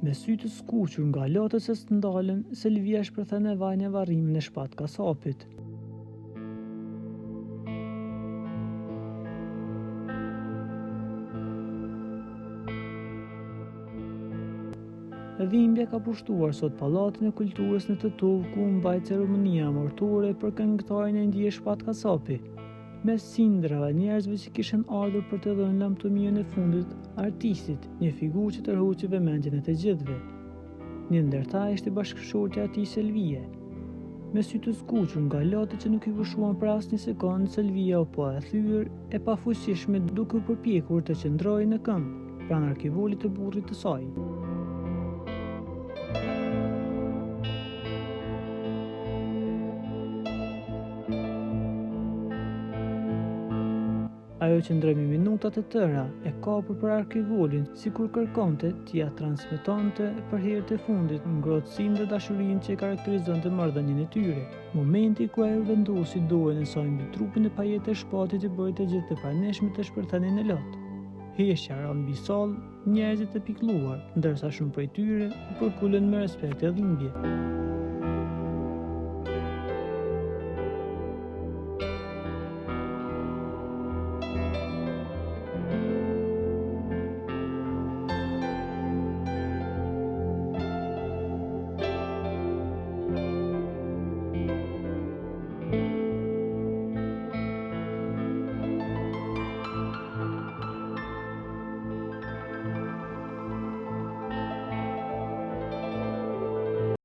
Me sy të skuqur nga lotës së së ndalën, Selvia shpërthen e vajnë e varrimin e shpat kasapit. Dhimbja ka pushtuar sot Pallatin e Kulturës në Tetov, ku u mbajt ceremonia mortore për këngëtarin e ndije Shpat Kasapi. Mes cindrave njerëzve që kishin ardhur për të dhënë lamëtumirën e fundit artistit, një figurë që tërhoqi vëmendjen e të gjithëve. Një ndër ta ishte bashkëshortja e tij Selvie. Me sy të skuqur nga lotë që nuk i pushuan për asnjë sekondë, Selvia u pa e thyer e pafuqishme, duke u përpjekur të qëndrojë në këmbë pranë arkivolit të burrit të saj. Ajo qëndroi me minuta të tëra, e kapur për arkivolin, sikur kërkonte t'ia transmetonte për herë të fundit ngrohtësinë dhe dashurinë që e karakterizonte marrëdhënien e tyre. Momenti ku ajo vendosi dorën e saj mbi trupin e pajetë të shpatit i bëri të gjithë të praneshmit të shpërthenin në lot. Heshja ra mbi sallë, njerëzit e pikëlluar, ndërsa shumë prej tyre u përkullën me respekt e dhimbje.